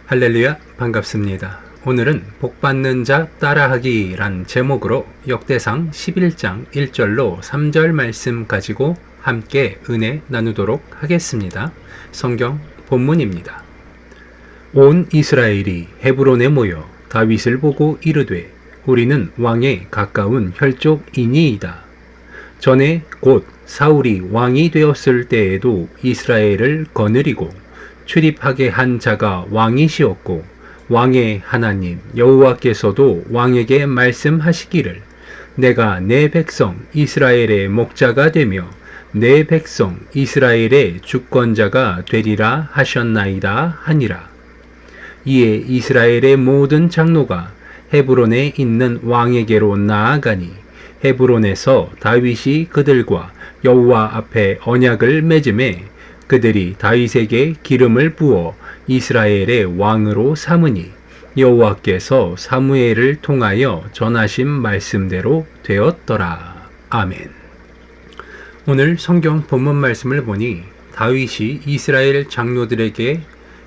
할렐루야, 반갑습니다. 오늘은 복받는 자 따라하기란 제목으로 역대상 11장 1절로 3절 말씀 가지고 함께 은혜 나누도록 하겠습니다. 성경 본문입니다. 온 이스라엘이 헤브론에 모여 다윗을 보고 이르되 우리는 왕에 가까운 혈족이니이다. 전에 곧 사울이 왕이 되었을 때에도 이스라엘을 거느리고 출입하게 한 자가 왕이시었고 왕의 하나님 여호와께서도 왕에게 말씀하시기를 내가 내 백성 이스라엘의 목자가 되며 내 백성 이스라엘의 주권자가 되리라 하셨나이다 하니라. 이에 이스라엘의 모든 장로가 헤브론에 있는 왕에게로 나아가니 헤브론에서 다윗이 그들과 여호와 앞에 언약을 맺음에 그들이 다윗에게 기름을 부어 이스라엘의 왕으로 삼으니 여호와께서 사무엘을 통하여 전하신 말씀대로 되었더라. 아멘. 오늘 성경 본문 말씀을 보니 다윗이 이스라엘 장로들에게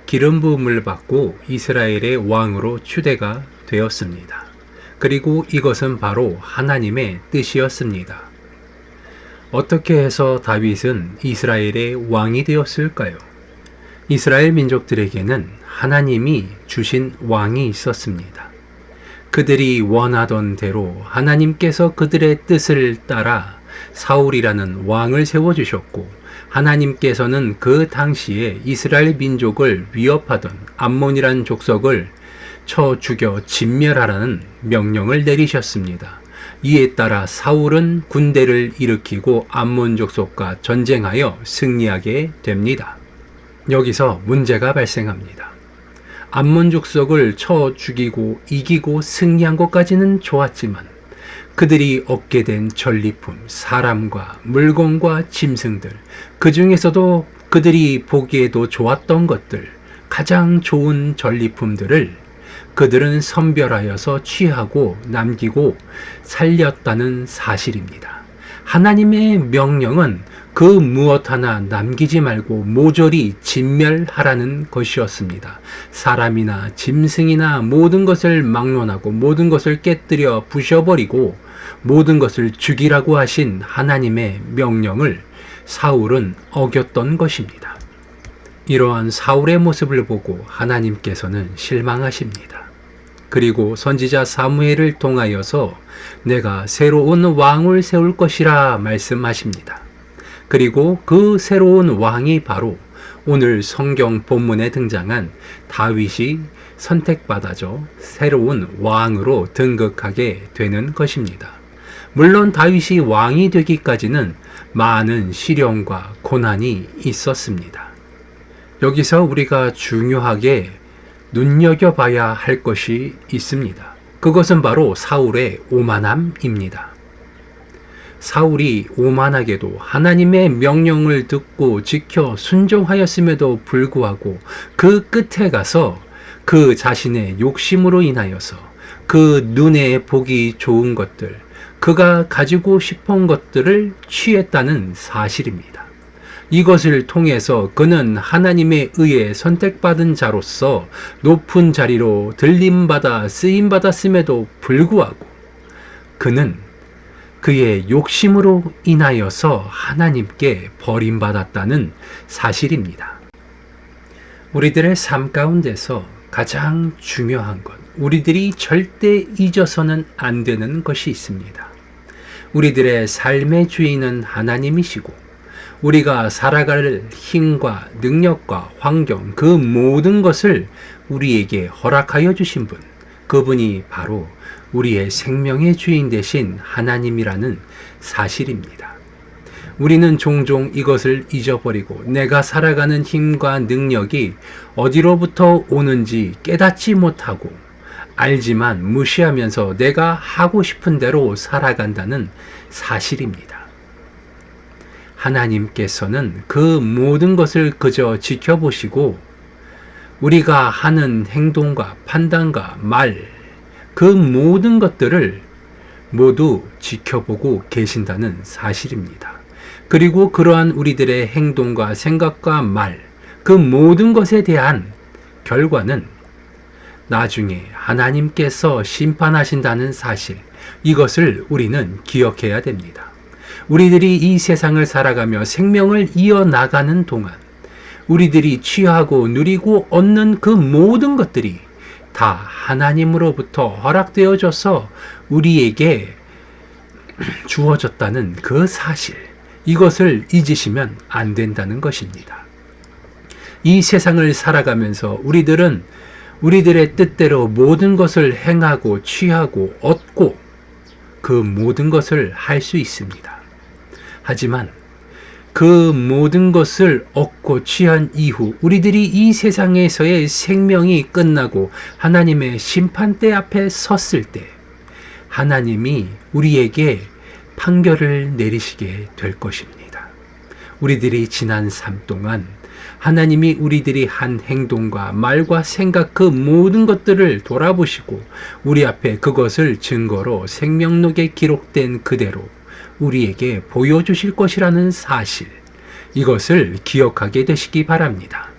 기름 부음을 받고 이스라엘의 왕으로 추대가 되었습니다. 그리고 이것은 바로 하나님의 뜻이었습니다. 어떻게 해서 다윗은 이스라엘의 왕이 되었을까요? 이스라엘 민족들에게는 하나님이 주신 왕이 있었습니다. 그들이 원하던 대로 하나님께서 그들의 뜻을 따라 사울이라는 왕을 세워주셨고 하나님께서는 그 당시에 이스라엘 민족을 위협하던 암몬이라는 족속을 쳐 죽여 진멸하라는 명령을 내리셨습니다. 이에 따라 사울은 군대를 일으키고 암몬 족속과 전쟁하여 승리하게 됩니다. 여기서 문제가 발생합니다. 암몬 족속을 쳐 죽이고 이기고 승리한 것까지는 좋았지만 그들이 얻게 된 전리품, 사람과 물건과 짐승들, 그 중에서도 그들이 보기에도 좋았던 것들, 가장 좋은 전리품들을 그들은 선별하여서 취하고 남기고 살렸다는 사실입니다. 하나님의 명령은 그 무엇 하나 남기지 말고 모조리 진멸하라는 것이었습니다. 사람이나 짐승이나 모든 것을 막론하고 모든 것을 깨뜨려 부셔버리고 모든 것을 죽이라고 하신 하나님의 명령을 사울은 어겼던 것입니다. 이러한 사울의 모습을 보고 하나님께서는 실망하십니다. 그리고 선지자 사무엘을 통하여서 내가 새로운 왕을 세울 것이라 말씀하십니다. 그리고 그 새로운 왕이 바로 오늘 성경 본문에 등장한 다윗이 선택받아져 새로운 왕으로 등극하게 되는 것입니다. 물론 다윗이 왕이 되기까지는 많은 시련과 고난이 있었습니다. 여기서 우리가 중요하게 눈여겨봐야 할 것이 있습니다. 그것은 바로 사울의 오만함입니다. 사울이 오만하게도 하나님의 명령을 듣고 지켜 순종하였음에도 불구하고 그 끝에 가서 그 자신의 욕심으로 인하여서 그 눈에 보기 좋은 것들, 그가 가지고 싶은 것들을 취했다는 사실입니다. 이것을 통해서 그는 하나님의 의에 선택받은 자로서 높은 자리로 들림받아 쓰임받았음에도 불구하고 그는 그의 욕심으로 인하여서 하나님께 버림받았다는 사실입니다. 우리들의 삶 가운데서 가장 중요한 것, 우리들이 절대 잊어서는 안 되는 것이 있습니다. 우리들의 삶의 주인은 하나님이시고 우리가 살아갈 힘과 능력과 환경, 그 모든 것을 우리에게 허락하여 주신 분, 그분이 바로 우리의 생명의 주인 되신 하나님이라는 사실입니다. 우리는 종종 이것을 잊어버리고 내가 살아가는 힘과 능력이 어디로부터 오는지 깨닫지 못하고 알지만 무시하면서 내가 하고 싶은 대로 살아간다는 사실입니다. 하나님께서는 그 모든 것을 그저 지켜보시고 우리가 하는 행동과 판단과 말, 그 모든 것들을 모두 지켜보고 계신다는 사실입니다. 그리고 그러한 우리들의 행동과 생각과 말, 그 모든 것에 대한 결과는 나중에 하나님께서 심판하신다는 사실, 이것을 우리는 기억해야 됩니다. 우리들이 이 세상을 살아가며 생명을 이어나가는 동안 우리들이 취하고 누리고 얻는 그 모든 것들이 다 하나님으로부터 허락되어져서 우리에게 주어졌다는 그 사실, 이것을 잊으시면 안 된다는 것입니다. 이 세상을 살아가면서 우리들은 우리들의 뜻대로 모든 것을 행하고 취하고 얻고 그 모든 것을 할 수 있습니다. 하지만 그 모든 것을 얻고 취한 이후 우리들이 이 세상에서의 생명이 끝나고 하나님의 심판대 앞에 섰을 때 하나님이 우리에게 판결을 내리시게 될 것입니다. 우리들이 지난 삶 동안 하나님이 우리들이 한 행동과 말과 생각 그 모든 것들을 돌아보시고 우리 앞에 그것을 증거로 생명록에 기록된 그대로 우리에게 보여주실 것이라는 사실, 이것을 기억하게 되시기 바랍니다.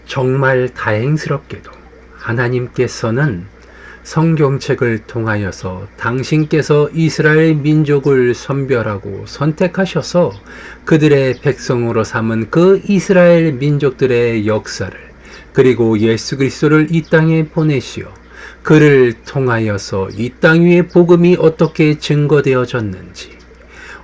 정말 다행스럽게도 하나님께서는 성경책을 통하여서 당신께서 이스라엘 민족을 선별하고 선택하셔서 그들의 백성으로 삼은 그 이스라엘 민족들의 역사를, 그리고 예수 그리스도를 이 땅에 보내시어 그를 통하여서 이 땅 위에 복음이 어떻게 증거되어졌는지,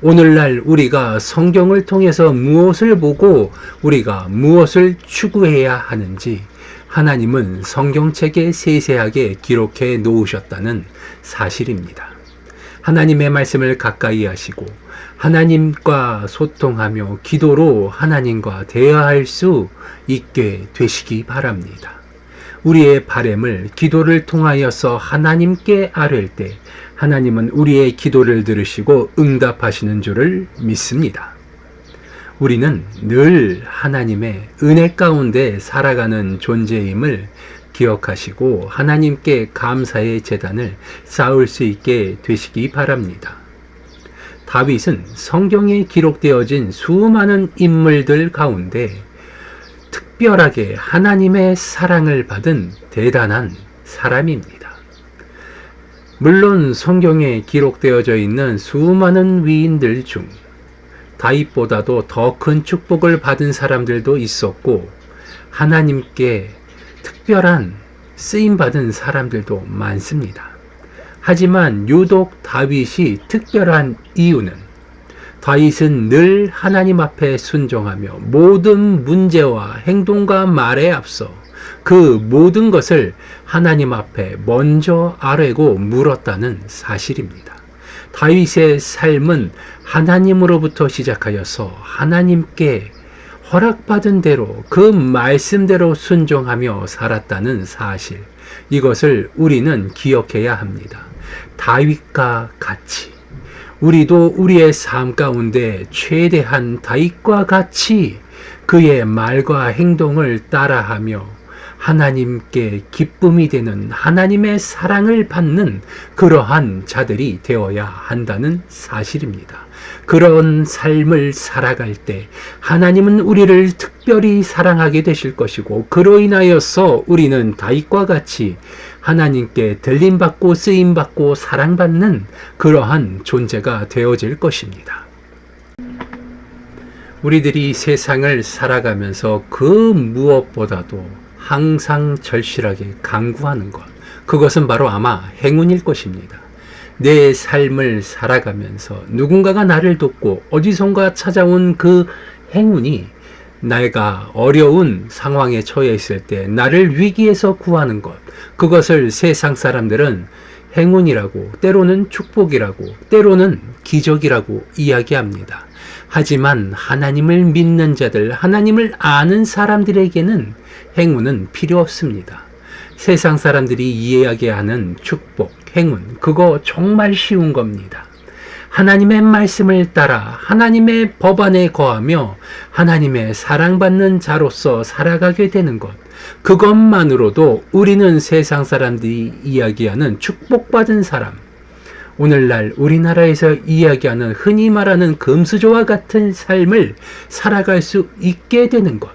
오늘날 우리가 성경을 통해서 무엇을 보고 우리가 무엇을 추구해야 하는지 하나님은 성경책에 세세하게 기록해 놓으셨다는 사실입니다. 하나님의 말씀을 가까이 하시고 하나님과 소통하며 기도로 하나님과 대화할 수 있게 되시기 바랍니다. 우리의 바램을 기도를 통하여서 하나님께 아뢰을 때 하나님은 우리의 기도를 들으시고 응답하시는 줄을 믿습니다. 우리는 늘 하나님의 은혜 가운데 살아가는 존재임을 기억하시고 하나님께 감사의 제단을 쌓을 수 있게 되시기 바랍니다. 다윗은 성경에 기록되어진 수많은 인물들 가운데 특별하게 하나님의 사랑을 받은 대단한 사람입니다. 물론 성경에 기록되어져 있는 수많은 위인들 중 다윗보다도 더 큰 축복을 받은 사람들도 있었고 하나님께 특별한 쓰임받은 사람들도 많습니다. 하지만 유독 다윗이 특별한 이유는 다윗은 늘 하나님 앞에 순종하며 모든 문제와 행동과 말에 앞서 그 모든 것을 하나님 앞에 먼저 아뢰고 물었다는 사실입니다. 다윗의 삶은 하나님으로부터 시작하여서 하나님께 허락받은 대로 그 말씀대로 순종하며 살았다는 사실, 이것을 우리는 기억해야 합니다. 다윗과 같이 우리도 우리의 삶 가운데 최대한 다윗과 같이 그의 말과 행동을 따라하며 하나님께 기쁨이 되는 하나님의 사랑을 받는 그러한 자들이 되어야 한다는 사실입니다. 그런 삶을 살아갈 때 하나님은 우리를 특별히 사랑하게 되실 것이고 그로 인하여서 우리는 다윗과 같이 하나님께 들림받고 쓰임받고 사랑받는 그러한 존재가 되어질 것입니다. 우리들이 세상을 살아가면서 그 무엇보다도 항상 절실하게 간구하는 것, 그것은 바로 아마 행운일 것입니다. 내 삶을 살아가면서 누군가가 나를 돕고 어디선가 찾아온 그 행운이 내가 어려운 상황에 처해 있을 때 나를 위기에서 구하는 것, 그것을 세상 사람들은 행운이라고, 때로는 축복이라고, 때로는 기적이라고 이야기합니다. 하지만 하나님을 믿는 자들, 하나님을 아는 사람들에게는 행운은 필요 없습니다. 세상 사람들이 이야기하는 축복, 행운, 그거 정말 쉬운 겁니다. 하나님의 말씀을 따라 하나님의 법 안에 거하며 하나님의 사랑받는 자로서 살아가게 되는 것, 그것만으로도 우리는 세상 사람들이 이야기하는 축복받은 사람, 오늘날 우리나라에서 이야기하는 흔히 말하는 금수저와 같은 삶을 살아갈 수 있게 되는 것,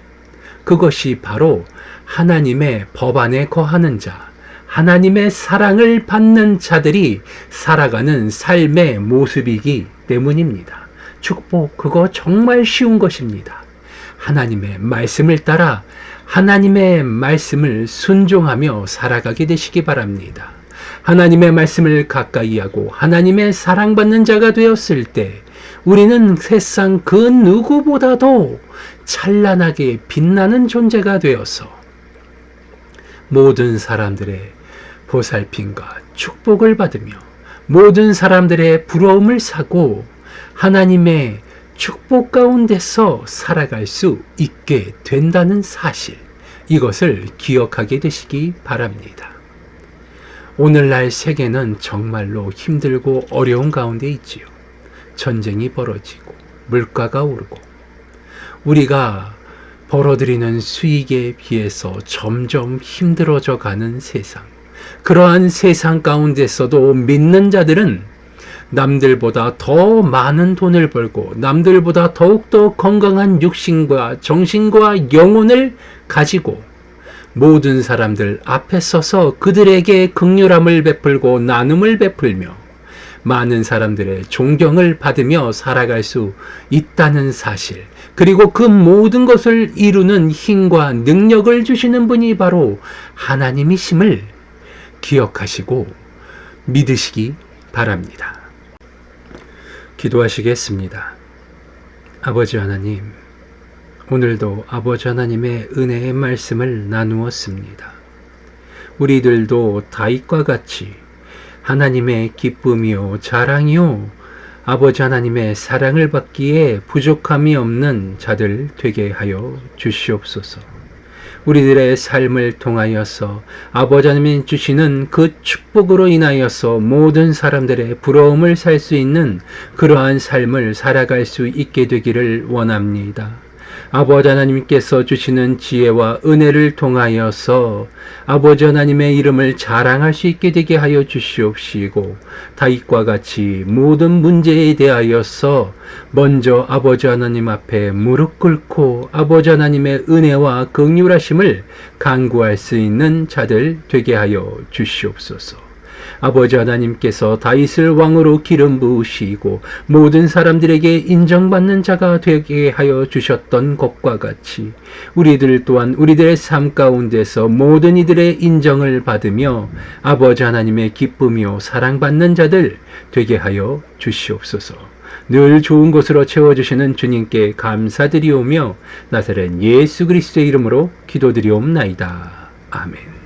그것이 바로 하나님의 법 안에 거하는 자, 하나님의 사랑을 받는 자들이 살아가는 삶의 모습이기 때문입니다. 축복, 그거 정말 쉬운 것입니다. 하나님의 말씀을 따라 하나님의 말씀을 순종하며 살아가게 되시기 바랍니다. 하나님의 말씀을 가까이 하고 하나님의 사랑받는 자가 되었을 때 우리는 세상 그 누구보다도 찬란하게 빛나는 존재가 되어서 모든 사람들의 보살핌과 축복을 받으며 모든 사람들의 부러움을 사고 하나님의 축복 가운데서 살아갈 수 있게 된다는 사실, 이것을 기억하게 되시기 바랍니다. 오늘날 세계는 정말로 힘들고 어려운 가운데 있지요. 전쟁이 벌어지고 물가가 오르고 우리가 벌어들이는 수익에 비해서 점점 힘들어져 가는 세상, 그러한 세상 가운데서도 믿는 자들은 남들보다 더 많은 돈을 벌고 남들보다 더욱더 건강한 육신과 정신과 영혼을 가지고 모든 사람들 앞에 서서 그들에게 긍휼함을 베풀고 나눔을 베풀며 많은 사람들의 존경을 받으며 살아갈 수 있다는 사실, 그리고 그 모든 것을 이루는 힘과 능력을 주시는 분이 바로 하나님이심을 기억하시고 믿으시기 바랍니다. 기도하시겠습니다. 아버지 하나님, 오늘도 아버지 하나님의 은혜의 말씀을 나누었습니다. 우리들도 다윗과 같이 하나님의 기쁨이요 자랑이요 아버지 하나님의 사랑을 받기에 부족함이 없는 자들 되게 하여 주시옵소서. 우리들의 삶을 통하여서 아버지 하나님이 주시는 그 축복으로 인하여서 모든 사람들의 부러움을 살 수 있는 그러한 삶을 살아갈 수 있게 되기를 원합니다. 아버지 하나님께서 주시는 지혜와 은혜를 통하여서 아버지 하나님의 이름을 자랑할 수 있게 되게 하여 주시옵시고, 다윗과 같이 모든 문제에 대하여서 먼저 아버지 하나님 앞에 무릎 꿇고 아버지 하나님의 은혜와 긍휼하심을 간구할 수 있는 자들 되게 하여 주시옵소서. 아버지 하나님께서 다윗을 왕으로 기름 부으시고 모든 사람들에게 인정받는 자가 되게 하여 주셨던 것과 같이 우리들 또한 우리들의 삶 가운데서 모든 이들의 인정을 받으며 아버지 하나님의 기쁨이요 사랑받는 자들 되게 하여 주시옵소서. 늘 좋은 것으로 채워주시는 주님께 감사드리오며 나사렛 예수 그리스도의 이름으로 기도드리옵나이다. 아멘.